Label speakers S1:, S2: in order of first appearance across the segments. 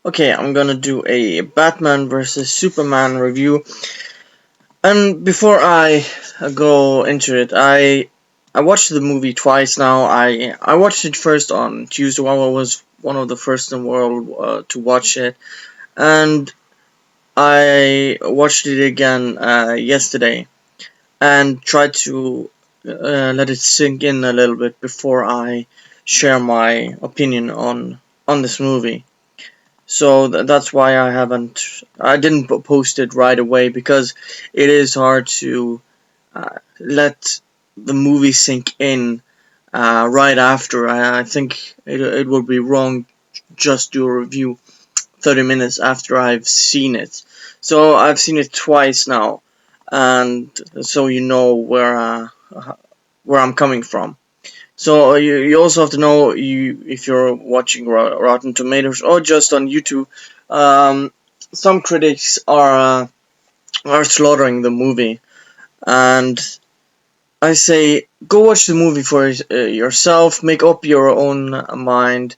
S1: Okay, I'm gonna do a Batman versus Superman review. And before I go into it, I watched the movie twice now. I watched it first on Tuesday. While I was one of the first in the world to watch it, and I watched it again yesterday and tried to let it sink in a little bit before I share my opinion on this movie. So that's why I didn't post it right away, because it is hard to let the movie sink in right after. I think it would be wrong just do a review 30 minutes after I've seen it. So I've seen it twice now, and so you know where I'm coming from. So you also have to know, if you're watching Rotten Tomatoes or just on YouTube, um, some critics are slaughtering the movie, and I say go watch the movie for yourself, make up your own mind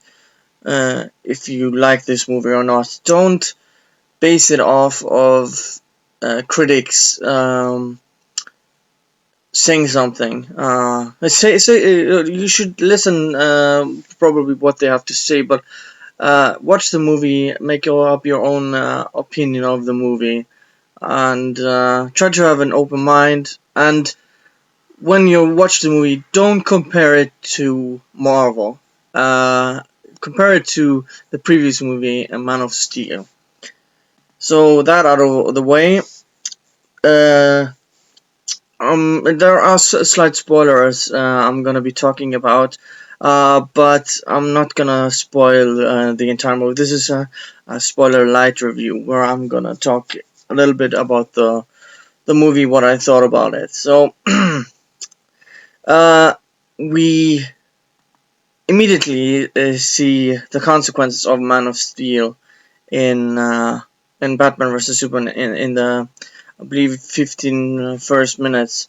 S1: if you like this movie or not. Don't base it off of critics saying something. You should listen probably what they have to say, but watch the movie, make up your own opinion of the movie, and try to have an open mind. And when you watch the movie, don't compare it to Marvel. Compare it to the previous movie, Man of Steel. So that out of the way, uh, there are slight spoilers I'm gonna be talking about, but I'm not gonna spoil the entire movie. This is a spoiler light review where I'm gonna talk a little bit about the movie, what I thought about it. So, uh, we immediately see the consequences of Man of Steel in Batman vs Superman in the, I believe, 15 first minutes,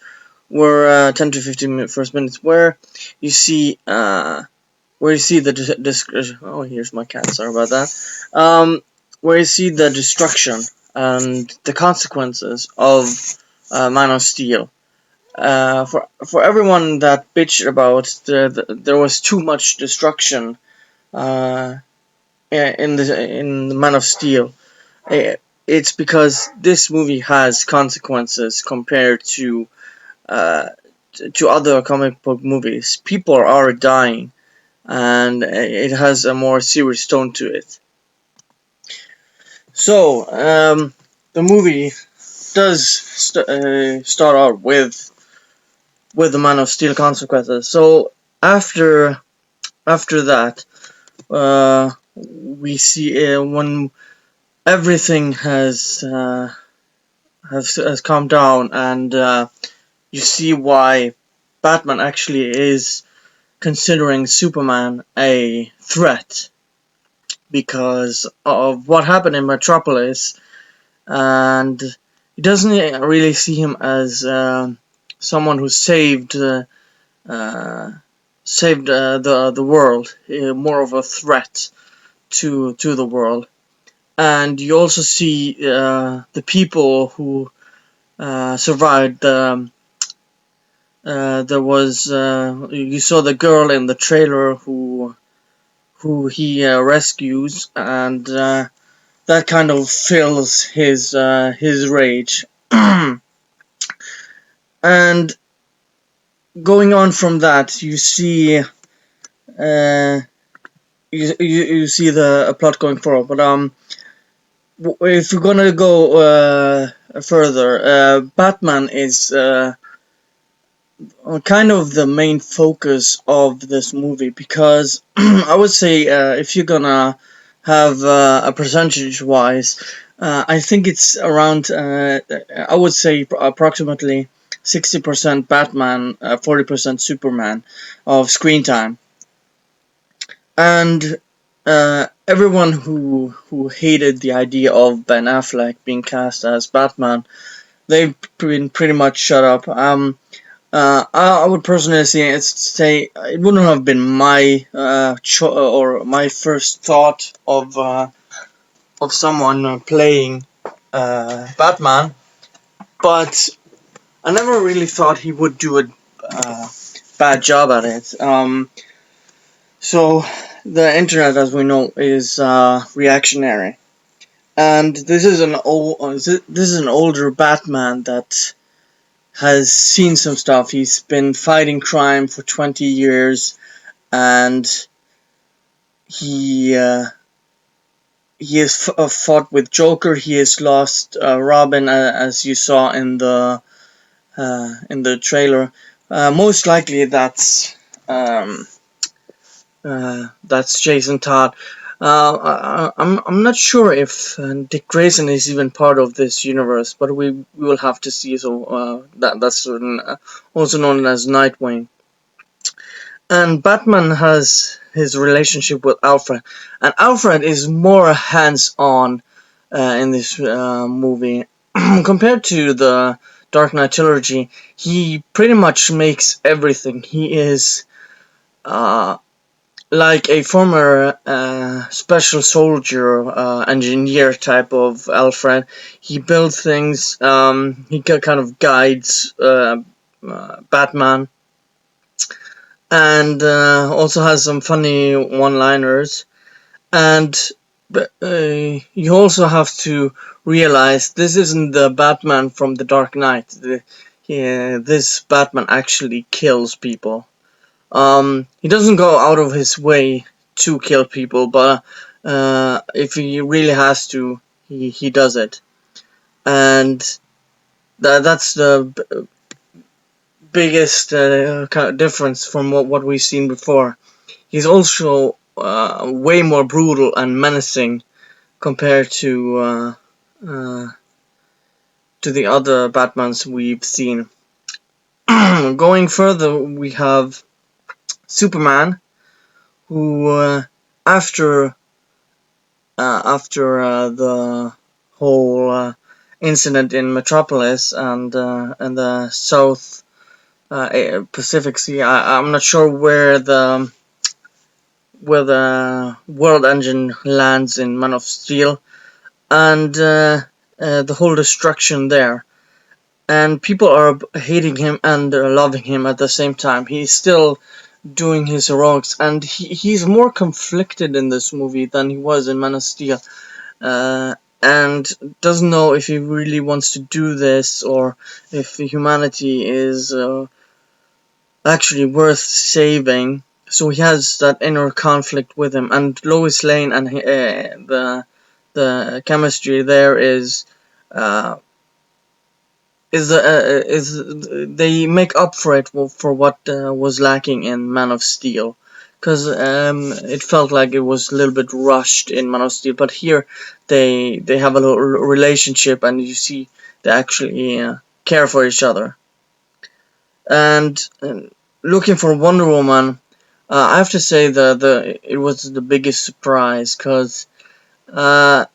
S1: where 10 to 15 first minutes, where you see the oh, here's my cat, sorry about that. Where you see the destruction and the consequences of Man of Steel. For everyone that bitched about there was too much destruction uh, in the Man of Steel, it's because this movie has consequences compared uh, to other comic book movies. People are dying, and it has a more serious tone to it. So, the movie does start out with the Man of Steel consequences. So after that, we see when everything has calmed down, and you see why Batman actually is considering Superman a threat because of what happened in Metropolis, and he doesn't really see him as someone who uh, saved the world, more of a threat to the world. And you also see the people who survived. There was you saw the girl in the trailer who he rescues, and that kind of fills his rage. And going on from that, uh, you see the plot going forward. But if we're gonna go further, Batman is kind of the main focus of this movie, because I would say, if you're gonna have a percentage wise, I think it's around, I would say approximately 60% Batman, 40% Superman of screen time. And everyone who hated the idea of Ben Affleck being cast as Batman, they've been pretty much shut up. I would personally say it wouldn't have been my or my first thought of someone playing Batman, but I never really thought he would do a bad job at it. So the internet, as we know, is reactionary, and this is an older Batman that has seen some stuff. He's been fighting crime for 20 years, and he he has fought with Joker. He has lost Robin, as you saw in the trailer. Most likely, that's Jason Todd. I'm not sure if Dick Grayson is even part of this universe, but we will have to see. So that's also known as Nightwing. And Batman has his relationship with Alfred, and Alfred is more hands-on in this movie compared to the Dark Knight trilogy. He pretty much makes everything. He is like a former special soldier, engineer type of Alfred. He builds things. He kind of guides Batman, and also has some funny one-liners. And you also have to realize this isn't the Batman from the Dark Knight. This Batman actually kills people. He doesn't go out of his way to kill people, but if he really has to, he does it. And that's the biggest kind of difference from what we've seen before. He's also way more brutal and menacing compared to the other Batmans we've seen. Going further, we have Superman, who after the whole incident in Metropolis and the South Pacific Sea, I'm not sure where the World Engine lands in Man of Steel, and the whole destruction there. And people are hating him and loving him at the same time. He's still doing his heroics, and he's more conflicted in this movie than he was in Man of Steel, and doesn't know if he really wants to do this or if humanity is actually worth saving. So he has that inner conflict with him, and Lois Lane and the chemistry there uh, is they make up for it for what was lacking in Man of Steel, because it felt like it was a little bit rushed in Man of Steel, but here they have a little relationship, and you see they actually care for each other. And looking for Wonder Woman, I have to say the it was the biggest surprise, because uh,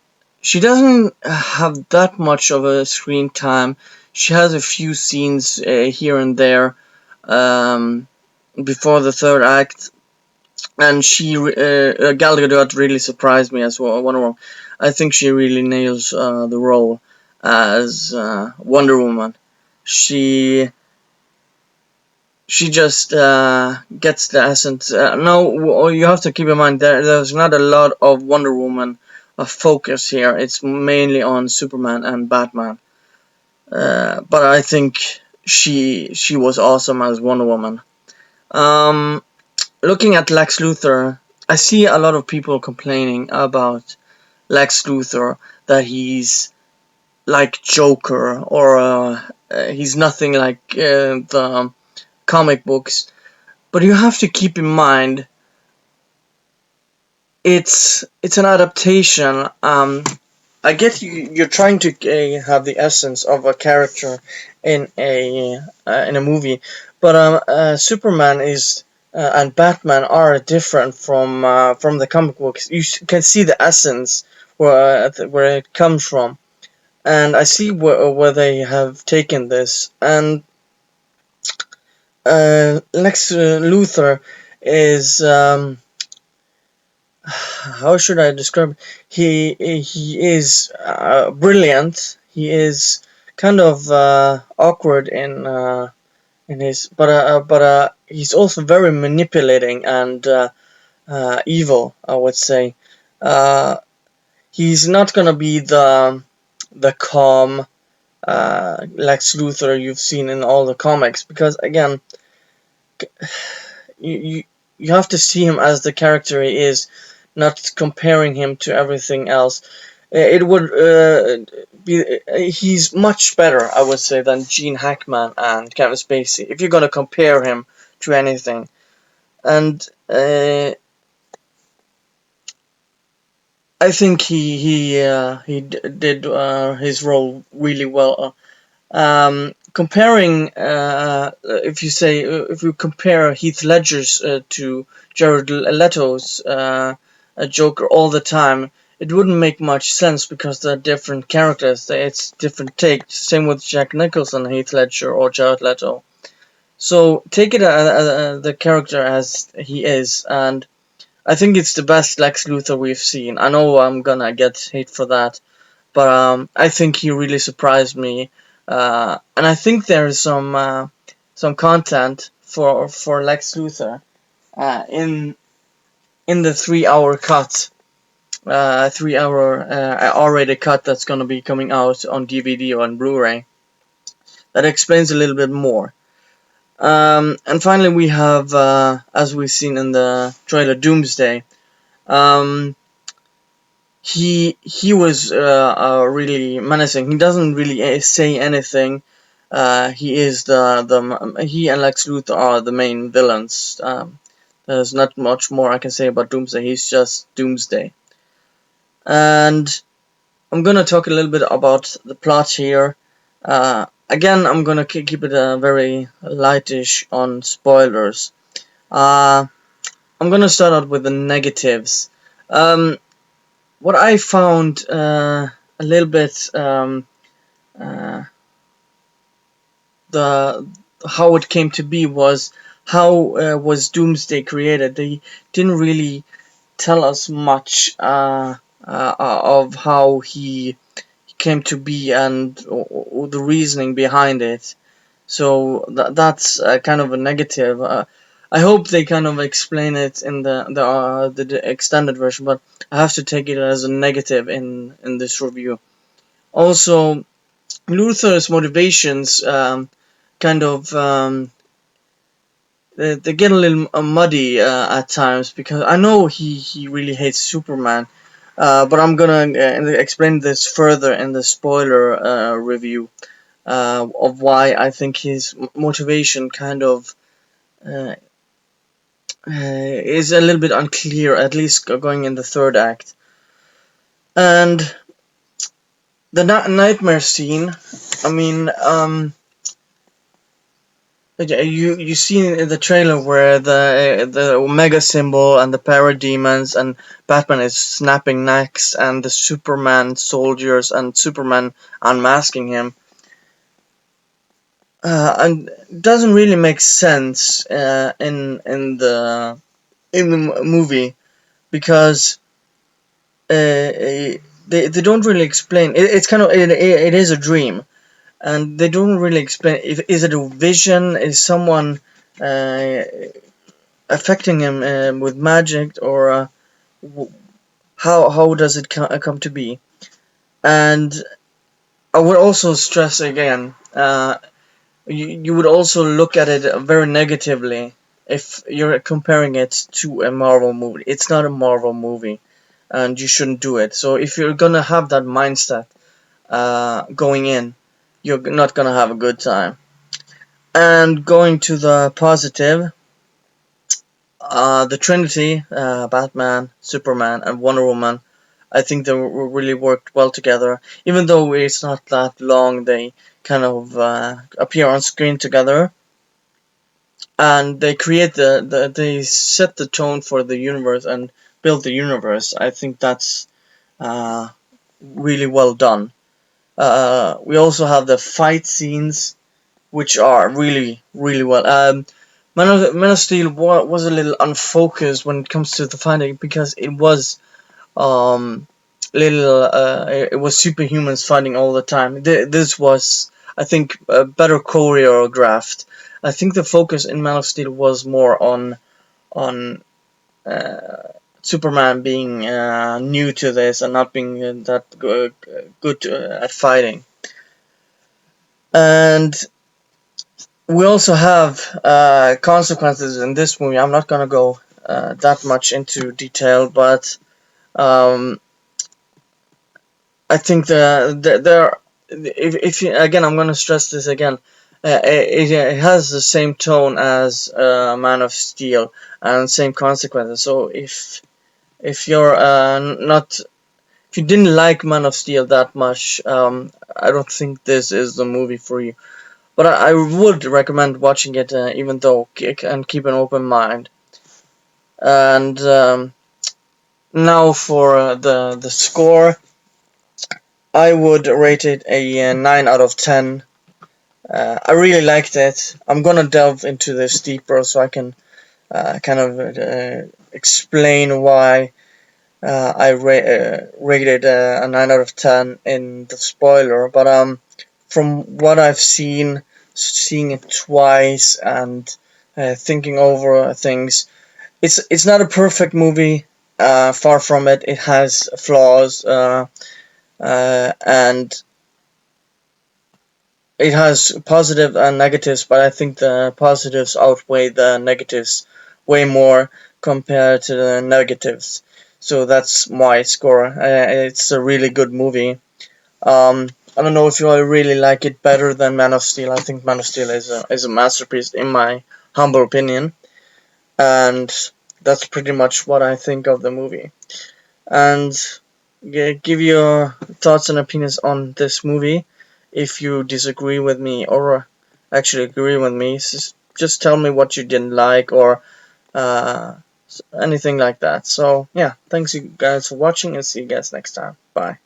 S1: she doesn't have that much of a screen time. She has a few scenes here and there um, before the third act, and Gal Gadot really surprised me as well. Wonder Woman. I think she really nails the role as Wonder Woman. She she just gets the essence. No, you have to keep in mind there's not a lot of Wonder Woman focus here. It's mainly on Superman and Batman. But I think she was awesome as Wonder Woman. Um, Looking at Lex Luthor, I see a lot of people complaining about Lex Luthor, that he's like Joker, or he's nothing like the comic books. But you have to keep in mind it's an adaptation. I get you're trying to have the essence of a character in a movie, but Superman is and Batman are different from the comic books. You can see the essence where it comes from, and I see where they have taken this. And Lex Luthor is how should I describe it? He is brilliant. He is kind of awkward in his, but he's also very manipulating and evil, I would say. Uh, he's not gonna be the calm Lex Luthor you've seen in all the comics, because again, you, you you have to see him as the character he is, not comparing him to everything else. It would be he's much better, I would say, than Gene Hackman and Kevin Spacey if you're gonna compare him to anything. And I think did his role really well. Comparing, if you say, if you compare Heath Ledger's to Jared Leto's Joker all the time, it wouldn't make much sense because they're different characters. It's different takes. Same with Jack Nicholson, Heath Ledger, or Jared Leto. So take it the character as he is, and I think it's the best Lex Luthor we've seen. I know I'm gonna get hate for that, but I think he really surprised me, and I think there's some content for Lex Luthor in the 3 hour cut, 3 hour R-rated cut that's gonna be coming out on DVD or on Blu-ray. That explains a little bit more. And finally, we have, as we've seen in the trailer, Doomsday. Um, he was really menacing. He doesn't really say anything. He is he and Lex Luthor are the main villains. There's not much more I can say about Doomsday. He's just Doomsday. And I'm gonna talk a little bit about the plot here. Again, I'm gonna keep it very lightish on spoilers. Uh, I'm gonna start out with the negatives. Um, what I found a little bit uh, the how it came to be was how was Doomsday created. They didn't really tell us much of how he came to be and or the reasoning behind it. So that's kind of a negative. I hope they kind of explain it in the extended version, but I have to take it as a negative in this review. Also, Luther's motivations kind of they get a little muddy at times, because I know he really hates Superman, but I'm gonna explain this further in the spoiler review of why I think his motivation kind of uh, is a little bit unclear, at least going in the third act. And the nightmare scene, I mean, you see in the trailer where the Omega symbol and the parademons and Batman is snapping necks and the Superman soldiers and Superman unmasking him, and doesn't really make sense in the movie, because they don't really explain. It's kind of it is a dream, and they don't really explain. If is it a vision? Is someone uh, affecting him with magic, or how does it come to be? And I would also stress again, you would also look at it very negatively if you're comparing it to a Marvel movie. It's not a Marvel movie, and you shouldn't do it. So if you're gonna have that mindset going in, you're not gonna have a good time. And going to the positive, the Trinity, Batman, Superman, and Wonder Woman, I think they really worked well together. Even though it's not that long, they kind of appear on screen together, and they create they set the tone for the universe and build the universe. I think that's uh, really well done. We also have the fight scenes, which are really well. Man of Steel was a little unfocused when it comes to the fighting, because it was um it was superhumans fighting all the time. This was, I think, better choreographed. I think the focus in Man of Steel was more on Superman being new to this and not being that good at fighting. And we also have consequences in this movie. I'm not gonna go that much into detail, but um, I think there. If you, again, I'm gonna stress this again. It has the same tone as Man of Steel and same consequences. So if you're not if you didn't like Man of Steel that much, I don't think this is the movie for you. But I would recommend watching it, even though, and keep an open mind. And now for the score, I would rate it a 9 out of 10. I really liked it. I'm gonna delve into this deeper so I can kind of explain why rated a 9 out of 10 in the spoiler. But from what I've seen, seeing it twice and thinking over things, it's not a perfect movie. Far from it. It has flaws, and it has positive and negatives. But I think the positives outweigh the negatives way more compared to the negatives. So that's my score. It's a really good movie. I don't know if you really like it better than Man of Steel. I think Man of Steel is a masterpiece in my humble opinion, and that's pretty much what I think of the movie. And give your thoughts and opinions on this movie. If you disagree with me or actually agree with me, just tell me what you didn't like, or uh, anything like that. So yeah, thanks you guys for watching, and see you guys next time. Bye.